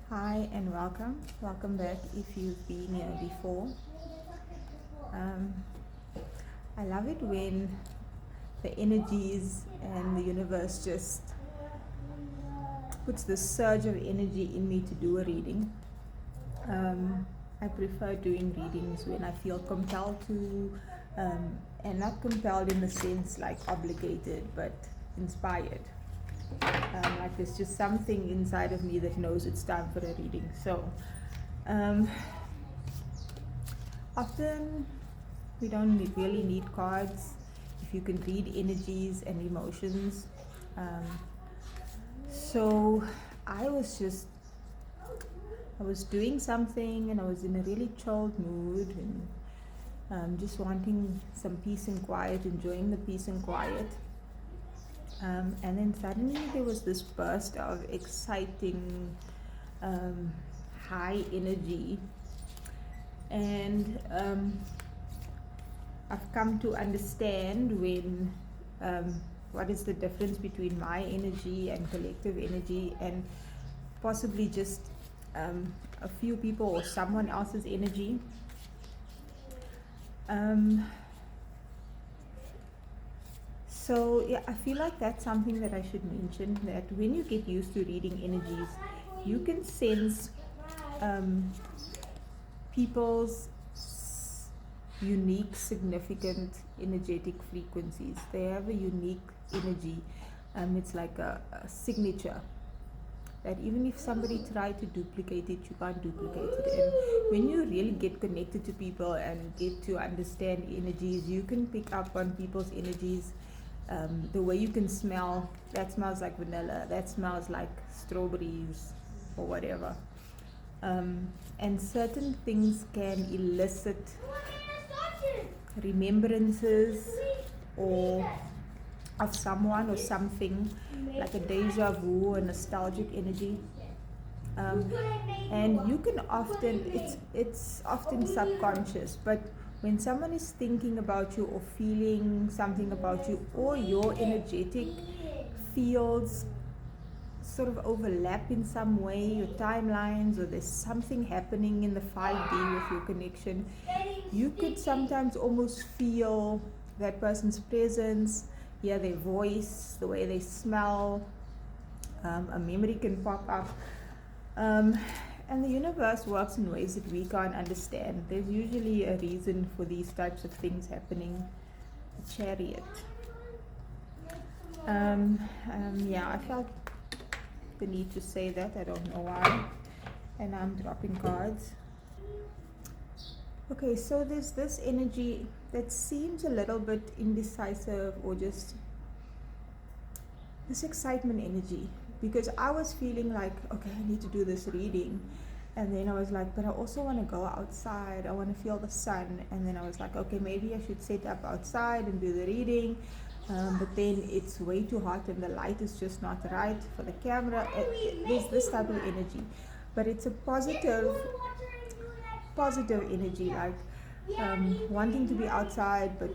Hi and welcome. Welcome back if you've been here before. Um, I love it when the energies and the universe just puts this surge of energy in me to do a reading. I prefer doing readings when I feel compelled to, and not compelled in the sense like obligated, but inspired. Like there's just something inside of me that knows it's time for a reading. So, um, often we don't really need cards if you can read energies and emotions. Um, so I was just I was doing something and I was in a really chilled mood and just wanting some peace and quiet, enjoying the peace and quiet. And then suddenly there was this burst of exciting, high energy, and I've come to understand what is the difference between my energy and collective energy, and possibly just a few people or someone else's energy. So yeah, I feel like that's something that I should mention, that when you get used to reading energies, you can sense people's unique, significant energetic frequencies. They have a unique energy. It's like a signature that even if somebody tried to duplicate it, you can't duplicate it. And when you really get connected to people and get to understand energies, you can pick up on people's energies. The way you can smell, that smells like vanilla, that smells like strawberries or whatever. And certain things can elicit remembrances or of someone or something, like a deja vu, a nostalgic energy. And you can often, it's often subconscious, but when someone is thinking about you or feeling something about you, or your energetic fields sort of overlap in some way, your timelines, or there's something happening in the 5D with your connection, you could sometimes almost feel that person's presence, hear their voice, the way they smell. A memory can pop up. And the universe works in ways that we can't understand. There's usually a reason for these types of things happening. A chariot. Yeah, I felt the need to say that. I don't know why. And I'm dropping cards. Okay, so there's this energy that seems a little bit indecisive, or just this excitement energy, because I was feeling like, okay, I need to do this reading, and then I was like, but I also want to go outside, I want to feel the sun, and then I was like, okay, maybe I should set up outside and do the reading, but then it's way too hot and the light is just not right for the camera. There's this type of energy, but it's a positive energy, like wanting to be outside, but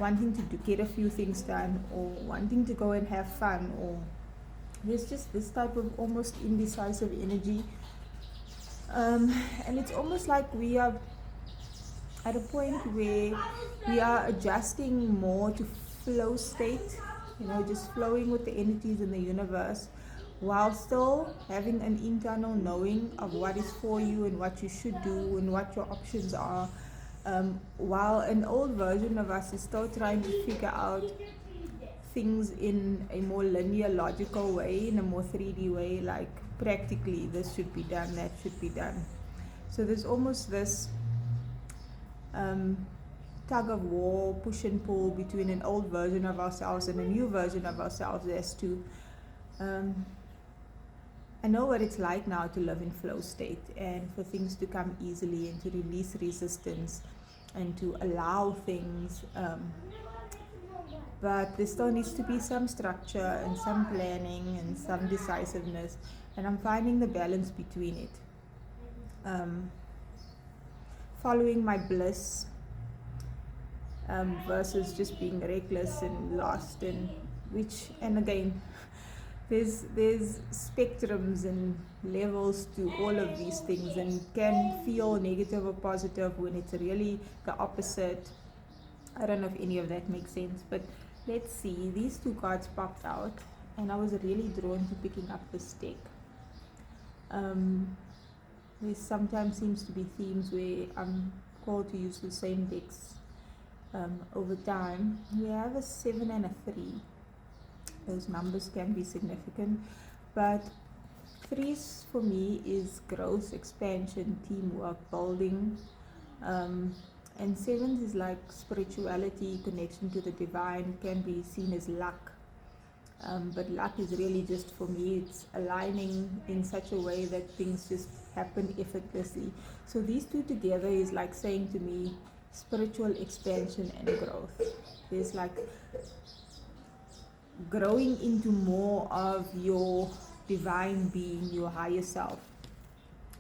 wanting to get a few things done, or wanting to go and have fun, or there's just this type of almost indecisive energy. And it's almost like we are at a point where we are adjusting more to flow state, just flowing with the energies in the universe, while still having an internal knowing of what is for you and what you should do and what your options are. While an old version of us is still trying to figure out things in a more linear, logical way, in a more 3D way, like practically this should be done, that should be done. So there's almost this tug of war, push and pull between an old version of ourselves and a new version of ourselves, as to I know what it's like now to live in flow state and for things to come easily and to release resistance and to allow things, but there still needs to be some structure and some planning and some decisiveness, and I'm finding the balance between it. Following my bliss, versus just being reckless and lost, and again, there's spectrums and levels to all of these things, and can feel negative or positive when it's really the opposite. I don't know if any of that makes sense, but let's see. These two cards popped out, and I was really drawn to picking up this deck. There sometimes seems to be themes where I'm called to use the same decks over time. We have a 7 and a 3. Those numbers can be significant, but 3s for me is growth, expansion, teamwork, building, and 7s is like spirituality, connection to the divine, can be seen as luck. But luck is really just, for me, it's aligning in such a way that things just happen effortlessly. So these two together is like saying to me, spiritual expansion and growth. There's like growing into more of your divine being, your higher self.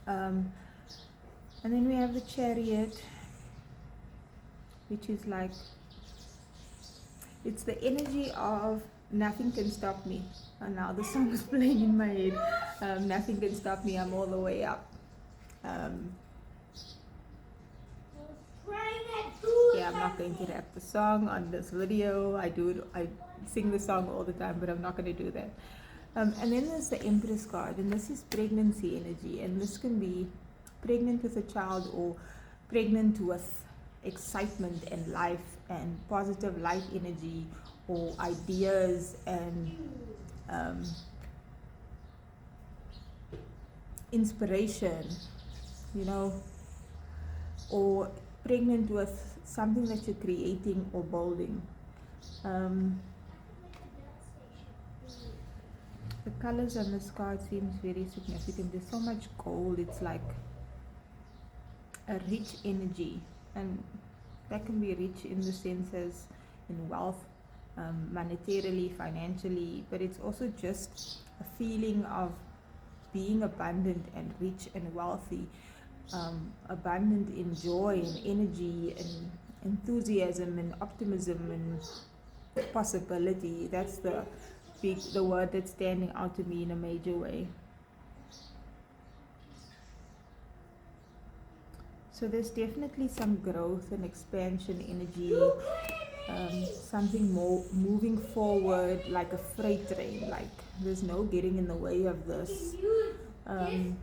And then we have the Chariot, which is like, it's the energy of nothing can stop me. And now the song is playing in my head. Nothing can stop me, I'm all the way up. Yeah, I'm not going to rap the song on this video. I sing the song all the time, but I'm not going to do that. And then there's the Empress card, and this is pregnancy energy, and this can be pregnant with a child or pregnant with excitement and life and positive life energy, or ideas and inspiration, or pregnant with something that you're creating or building. The colors on this card seems very significant. There's so much gold. It's like a rich energy, and that can be rich in the sense as in wealth, monetarily, financially, but it's also just a feeling of being abundant and rich and wealthy, abundant in joy and energy and enthusiasm and optimism and possibility. That's the word that's standing out to me in a major way. So there's definitely some growth and expansion energy, something more moving forward, like a freight train, like there's no getting in the way of this. And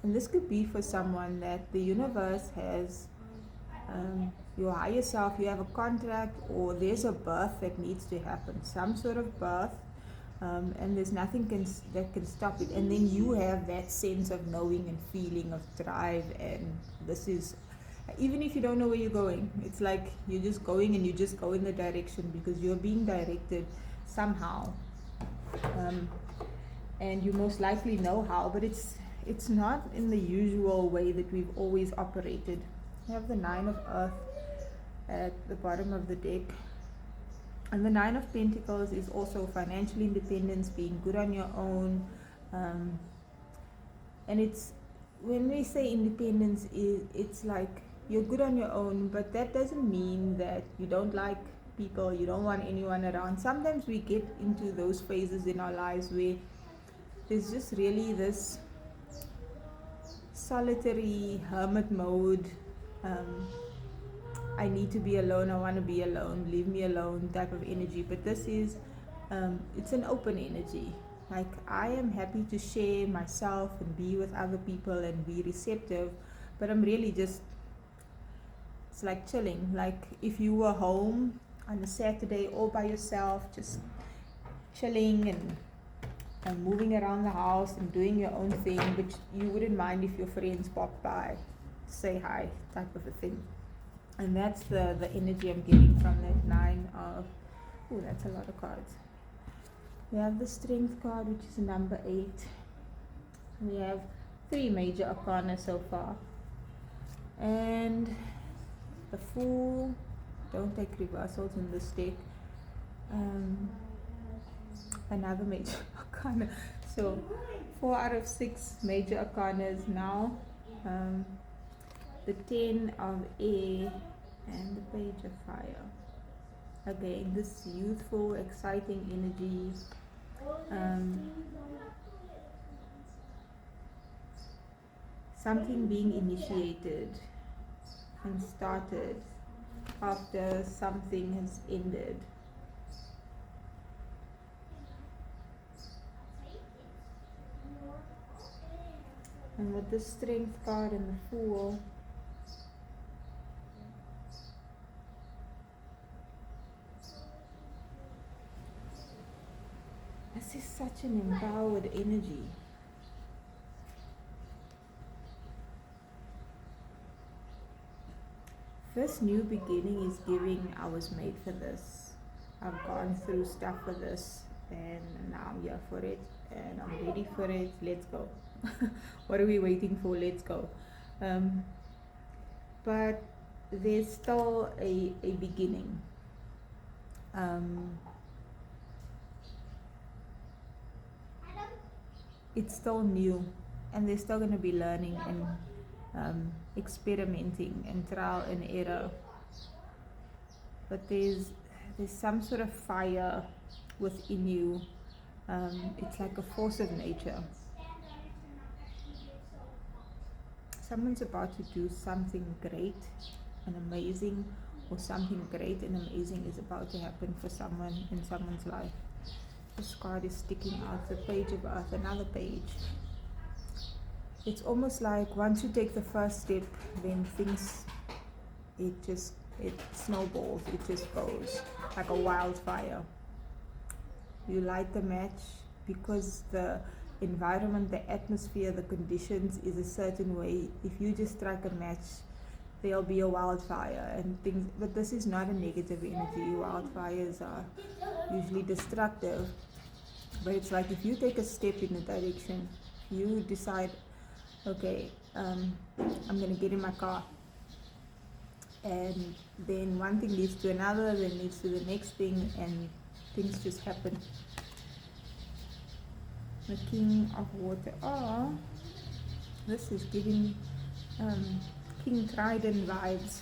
this could be for someone that the universe has, your higher self, you have a contract, or there's a birth that needs to happen, some sort of birth, and there's nothing that can stop it. And then you have that sense of knowing and feeling of drive, and this is, even if you don't know where you're going, it's like you're just going and you just go in the direction because you're being directed somehow, and you most likely know how, but it's not in the usual way that we've always operated. You have the 9 of Earth at the bottom of the deck, and the 9 of Pentacles is also financial independence, being good on your own, and it's, when we say independence, it's like you're good on your own, but that doesn't mean that you don't like people, you don't want anyone around. Sometimes we get into those phases in our lives where there's just really this solitary hermit mode, I need to be alone, I want to be alone, leave me alone type of energy. But this is, it's an open energy. Like, I am happy to share myself and be with other people and be receptive, but I'm really just, it's like chilling. Like if you were home on a Saturday all by yourself, just chilling and moving around the house and doing your own thing, but you wouldn't mind if your friends popped by, say hi type of a thing. And that's the energy I'm getting from that 9 of, oh, that's a lot of cards. We have the Strength card, which is number 8. We have 3 major arcana so far. And the Fool, don't take reversals in this deck. Another major arcana. So 4 out of 6 major arcanas now. The 10 of Air and the Page of Fire. Again, this youthful, exciting energy. Something being initiated and started after something has ended. And with the Strength card and the Fool, this is such an empowered energy. This new beginning is giving, I was made for this. I've gone through stuff for this, and now I'm here for it, and I'm ready for it. Let's go. What are we waiting for? Let's go. But there's still a beginning. It's still new, and there's still going to be learning and experimenting and trial and error. But there's some sort of fire within you. It's like a force of nature. Someone's about to do something great and amazing, or something great and amazing is about to happen for someone in someone's life. This card is sticking out, the Page of Earth, another page. It's almost like once you take the first step, then things, it snowballs, it just goes like a wildfire. You light the match because the environment, the atmosphere, the conditions is a certain way. If you just strike a match, there'll be a wildfire and things. But this is not a negative energy. Wildfires are usually destructive. But it's like if you take a step in a direction, you decide, okay, I'm going to get in my car. And then one thing leads to another, then leads to the next thing, and things just happen. The King of Water. Oh, this is giving King Trident vibes.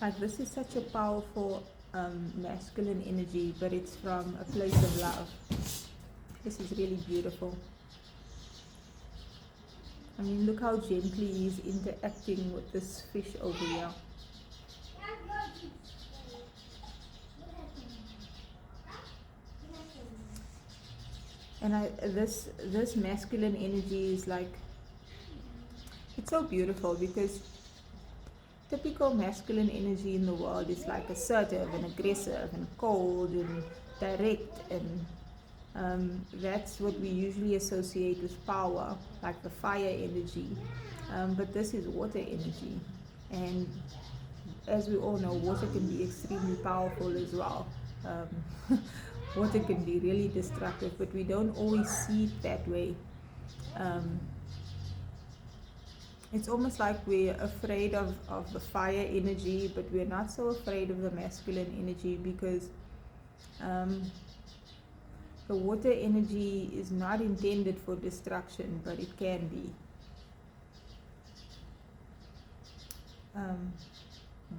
Like, this is such a powerful masculine energy, but it's from a place of love. This is really beautiful. I mean, look how gently he's interacting with this fish over here. And this masculine energy is like, it's so beautiful, because typical masculine energy in the world is like assertive and aggressive and cold and direct, and that's what we usually associate with power, like the fire energy. But this is water energy, and as we all know, water can be extremely powerful as well. Water can be really destructive, but we don't always see it that way. It's almost like we're afraid of the fire energy, but we're not so afraid of the masculine energy, because the water energy is not intended for destruction, but it can be.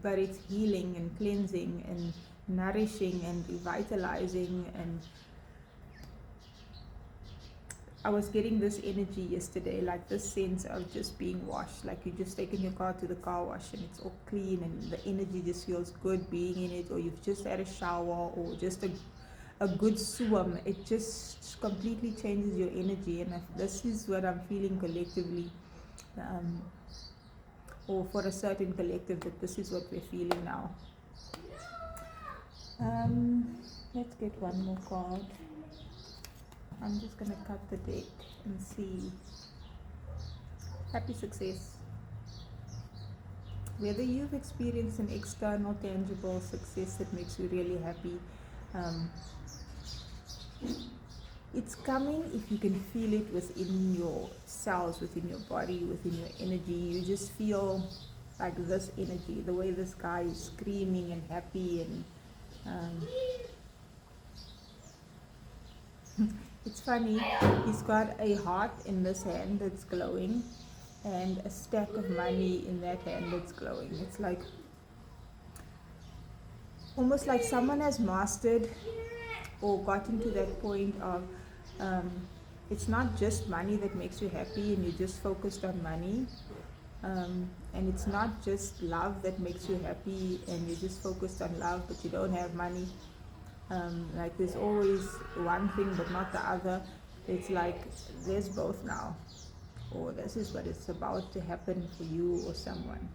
But it's healing and cleansing and nourishing and revitalizing. And I was getting this energy yesterday, like this sense of just being washed, like you just taken your car to the car wash and it's all clean and the energy just feels good being in it, or you've just had a shower, or just a good swim. It just completely changes your energy, and this is what I'm feeling collectively, or for a certain collective, that this is what we're feeling now. Let's get one more card. I'm just going to cut the deck and see. Happy success. Whether you've experienced an external tangible success that makes you really happy, it's coming if you can feel it within your cells, within your body, within your energy. You just feel like this energy, the way this guy is screaming and happy, and it's funny, he's got a heart in this hand that's glowing and a stack of money in that hand that's glowing. It's like almost like someone has mastered or gotten to that point of it's not just money that makes you happy and you're just focused on money. And it's not just love that makes you happy and you're just focused on love but you don't have money. Like there's always one thing but not the other. It's like there's both now, or this is what it's about to happen for you or someone.